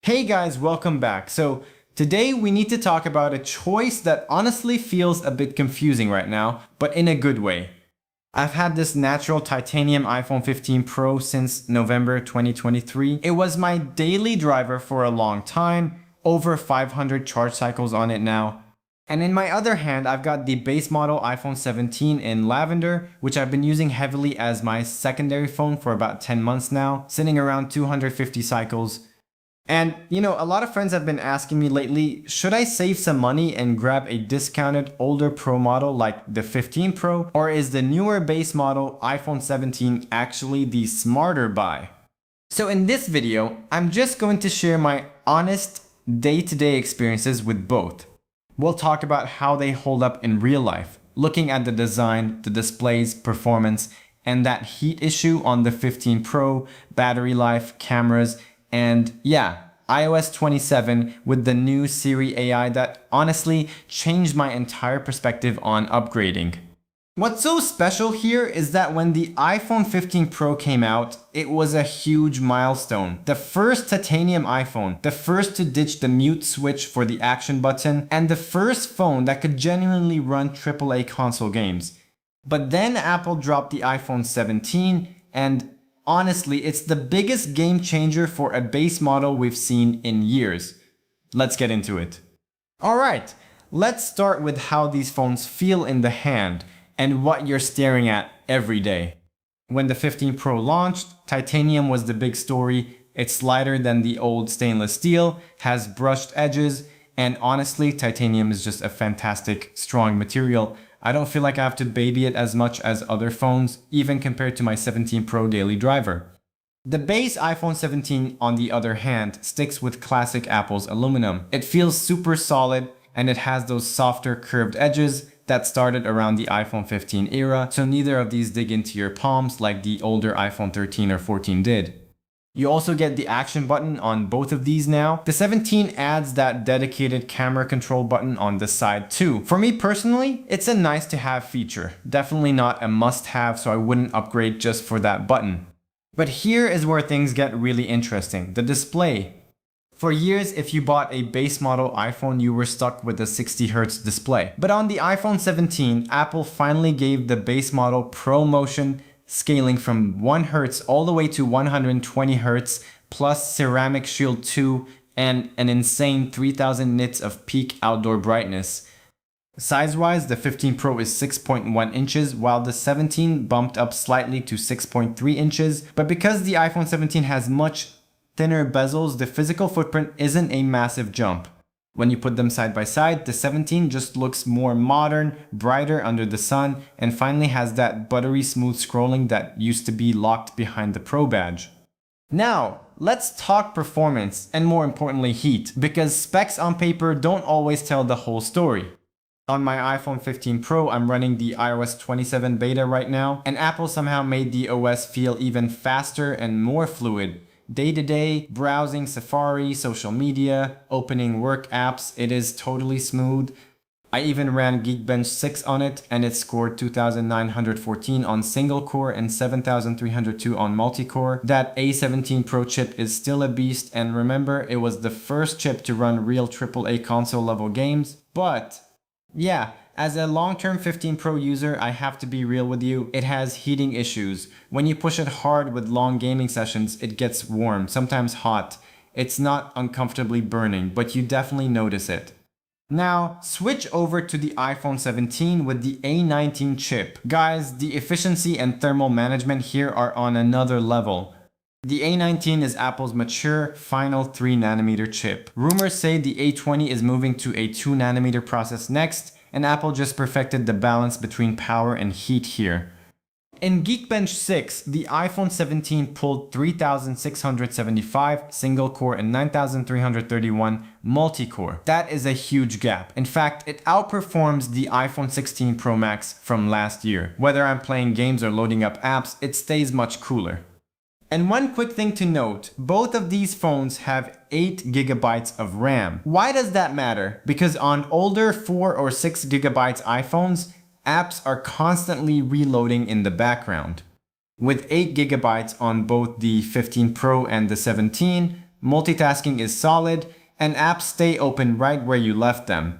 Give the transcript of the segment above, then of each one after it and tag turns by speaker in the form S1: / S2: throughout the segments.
S1: Hey guys, welcome back. So today we need to talk about a choice that honestly feels a bit confusing right now, but in a good way. I've had this natural titanium iPhone 15 Pro since November 2023. It was my daily driver for a long time, over 500 charge cycles on it now. And in my other hand, I've got the base model iPhone 17 in lavender, which I've been using heavily as my secondary phone for about 10 months now, sitting around 250 cycles. And a lot of friends have been asking me lately, should I save some money and grab a discounted older Pro model like the 15 Pro, or is the newer base model iPhone 17 actually the smarter buy? So in this video, I'm just going to share my honest day-to-day experiences with both. We'll talk about how they hold up in real life, looking at the design, the displays, performance, and that heat issue on the 15 Pro, battery life, cameras, and yeah, iOS 27 with the new Siri AI that honestly changed my entire perspective on upgrading. What's so special here is that when the iPhone 15 Pro came out, it was a huge milestone. The first titanium iPhone, the first to ditch the mute switch for the action button, and the first phone that could genuinely run AAA console games. But then Apple dropped the iPhone 17 and honestly, it's the biggest game changer for a base model we've seen in years. Let's get into it. Alright, let's start with how these phones feel in the hand and what you're staring at every day. When the 15 Pro launched, titanium was the big story. It's lighter than the old stainless steel, has brushed edges, and honestly, titanium is just a fantastic, strong material. I don't feel like I have to baby it as much as other phones, even compared to my 17 Pro daily driver. The base iPhone 17, on the other hand, sticks with classic Apple's aluminum. It feels super solid, and it has those softer curved edges that started around the iPhone 15 era, so neither of these dig into your palms like the older iPhone 13 or 14 did. You also get the action button on both of these now. The 17 adds that dedicated camera control button on the side too. For me personally, it's a nice to have feature. Definitely not a must have, so I wouldn't upgrade just for that button. But here is where things get really interesting, the display. For years, if you bought a base model iPhone, you were stuck with a 60Hz display. But on the iPhone 17, Apple finally gave the base model ProMotion scaling from 1 Hz all the way to 120 Hz plus Ceramic Shield 2 and an insane 3000 nits of peak outdoor brightness. Size-wise, the 15 Pro is 6.1 inches, while the 17 bumped up slightly to 6.3 inches. But because the iPhone 17 has much thinner bezels, the physical footprint isn't a massive jump. When you put them side by side, the 17 just looks more modern, brighter under the sun, and finally has that buttery smooth scrolling that used to be locked behind the Pro badge. Now, let's talk performance, and more importantly heat, because specs on paper don't always tell the whole story. On my iPhone 15 Pro, I'm running the iOS 27 beta right now, and Apple somehow made the OS feel even faster and more fluid. Day-to-day, browsing Safari, social media, opening work apps, it is totally smooth. I even ran Geekbench 6 on it and it scored 2914 on single core and 7302 on multi-core. That A17 Pro chip is still a beast, and remember, it was the first chip to run real AAA console level games. But yeah, as a long-term 15 Pro user, I have to be real with you, it has heating issues. When you push it hard with long gaming sessions, it gets warm, sometimes hot. It's not uncomfortably burning, but you definitely notice it. Now, switch over to the iPhone 17 with the A19 chip. Guys, the efficiency and thermal management here are on another level. The A19 is Apple's mature, final 3nm chip. Rumors say the A20 is moving to a 2nm process next, and Apple just perfected the balance between power and heat here. In Geekbench 6, the iPhone 17 pulled 3675 single-core and 9331 multi-core. That is a huge gap. In fact, it outperforms the iPhone 16 Pro Max from last year. Whether I'm playing games or loading up apps, it stays much cooler. And one quick thing to note, both of these phones have 8GB of RAM. Why does that matter? Because on older 4 or 6GB iPhones, apps are constantly reloading in the background. With 8GB on both the 15 Pro and the 17, multitasking is solid, and apps stay open right where you left them.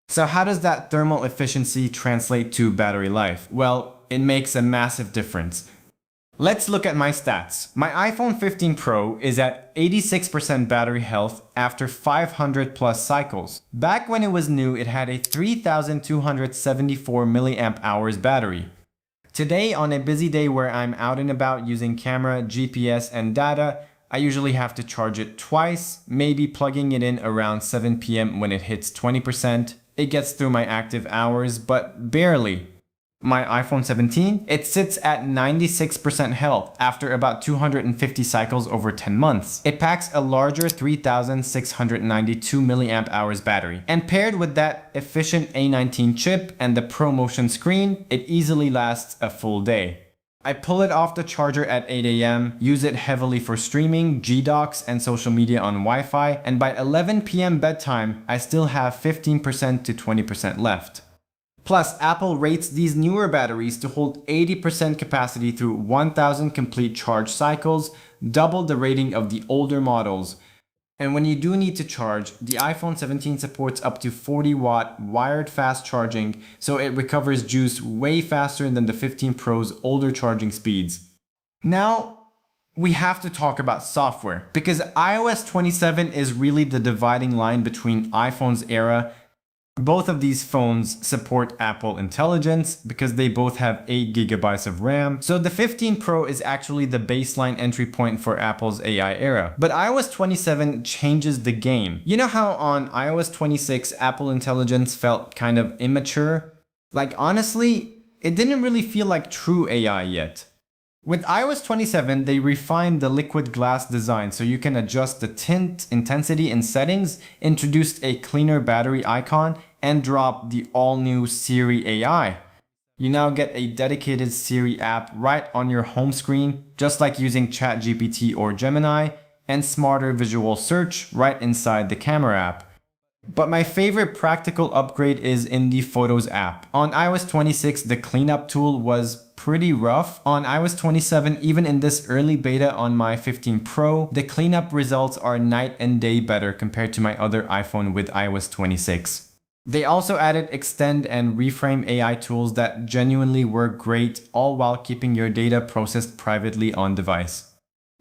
S1: So how does that thermal efficiency translate to battery life? Well, it makes a massive difference. Let's look at my stats. My iPhone 15 Pro is at 86% battery health after 500 plus cycles. Back when it was new, it had a 3274 milliamp hours battery. Today, on a busy day where I'm out and about using camera, GPS, and data, I usually have to charge it twice, maybe plugging it in around 7 p.m. when it hits 20%. It gets through my active hours, but barely. My iPhone 17, it sits at 96% health after about 250 cycles over 10 months. It packs a larger 3692 milliamp hours battery, and paired with that efficient A19 chip and the ProMotion screen, it easily lasts a full day. I pull it off the charger at 8 a.m., use it heavily for streaming, G-Docs, and social media on Wi-Fi, and by 11 p.m. bedtime, I still have 15% to 20% left. Plus, Apple rates these newer batteries to hold 80% capacity through 1000 complete charge cycles, double the rating of the older models. And when you do need to charge, the iPhone 17 supports up to 40-watt wired fast charging, so it recovers juice way faster than the 15 Pro's older charging speeds. Now, we have to talk about software, because iOS 27 is really the dividing line between iPhone's era. Both of these phones support Apple Intelligence because they both have 8 GB of RAM. So the 15 Pro is actually the baseline entry point for Apple's AI era. But iOS 27 changes the game. You know how on iOS 26, Apple Intelligence felt kind of immature? Like honestly, it didn't really feel like true AI yet. With iOS 27, they refined the liquid glass design so you can adjust the tint intensity in settings, introduced a cleaner battery icon, and dropped the all-new Siri AI. You now get a dedicated Siri app right on your home screen, just like using ChatGPT or Gemini, and smarter visual search right inside the camera app. But my favorite practical upgrade is in the Photos app. On iOS 26, the cleanup tool was pretty rough. On iOS 27, even in this early beta on my 15 Pro, the cleanup results are night and day better compared to my other iPhone with iOS 26. They also added extend and reframe AI tools that genuinely work great, all while keeping your data processed privately on device.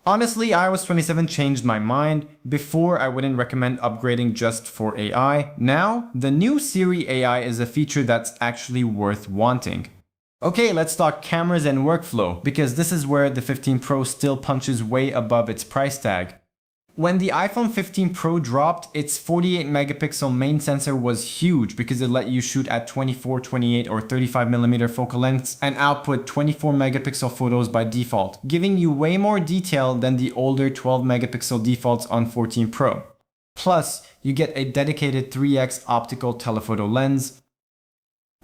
S1: Honestly, iOS 27 changed my mind. Before, I wouldn't recommend upgrading just for AI. Now, the new Siri AI is a feature that's actually worth wanting. Okay, let's talk cameras and workflow, because this is where the 15 Pro still punches way above its price tag. When the iPhone 15 Pro dropped, its 48 megapixel main sensor was huge because it let you shoot at 24, 28, or 35mm focal lengths and output 24 megapixel photos by default, giving you way more detail than the older 12 megapixel defaults on 14 Pro. Plus, you get a dedicated 3x optical telephoto lens.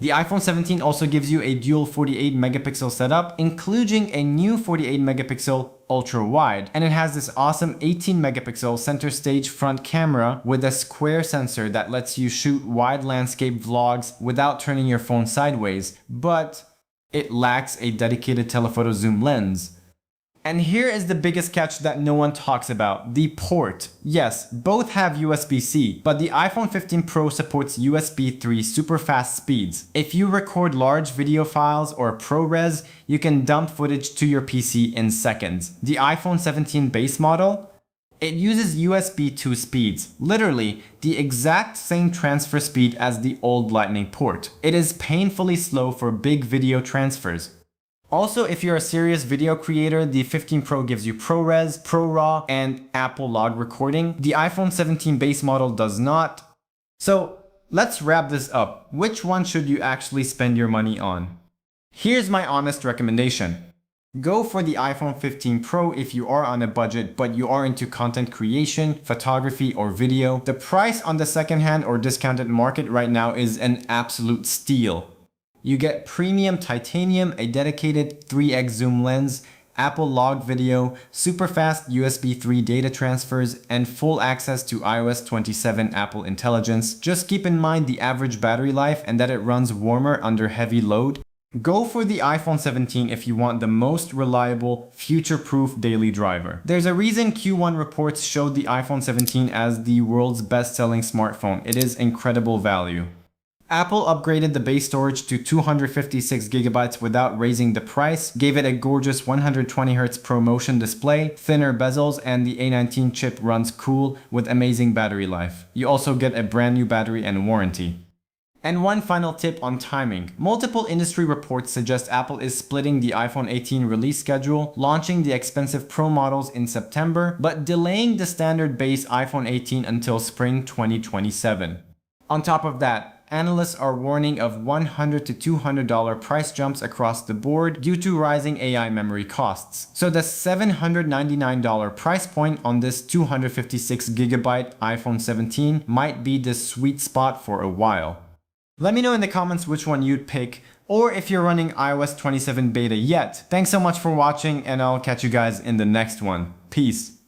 S1: The iPhone 17 also gives you a dual 48 megapixel setup, including a new 48 megapixel ultra wide, and it has this awesome 18 megapixel center stage front camera with a square sensor that lets you shoot wide landscape vlogs without turning your phone sideways, but it lacks a dedicated telephoto zoom lens. And here is the biggest catch that no one talks about, the port. Yes, both have USB-C, but the iPhone 15 Pro supports USB 3 super fast speeds. If you record large video files or ProRes, you can dump footage to your PC in seconds. The iPhone 17 base model, it uses USB 2 speeds, literally the exact same transfer speed as the old Lightning port. It is painfully slow for big video transfers. Also, if you're a serious video creator, the 15 Pro gives you ProRes, ProRAW, and Apple Log recording. The iPhone 17 base model does not. So let's wrap this up. Which one should you actually spend your money on? Here's my honest recommendation. Go for the iPhone 15 Pro if you are on a budget, but you are into content creation, photography, or video. The price on the secondhand or discounted market right now is an absolute steal. You get premium titanium, a dedicated 3x zoom lens, Apple Log video, super fast USB 3 data transfers, and full access to iOS 27 Apple Intelligence. Just keep in mind the average battery life and that it runs warmer under heavy load. Go for the iPhone 17 if you want the most reliable, future-proof daily driver. There's a reason Q1 reports showed the iPhone 17 as the world's best-selling smartphone. It is incredible value. Apple upgraded the base storage to 256GB without raising the price, gave it a gorgeous 120Hz ProMotion display, thinner bezels, and the A19 chip runs cool with amazing battery life. You also get a brand new battery and warranty. And one final tip on timing. Multiple industry reports suggest Apple is splitting the iPhone 18 release schedule, launching the expensive Pro models in September, but delaying the standard base iPhone 18 until spring 2027. On top of that, analysts are warning of $100 to $200 price jumps across the board due to rising AI memory costs. So the $799 price point on this 256GB iPhone 17 might be the sweet spot for a while. Let me know in the comments which one you'd pick, or if you're running iOS 27 beta yet. Thanks so much for watching, and I'll catch you guys in the next one. Peace.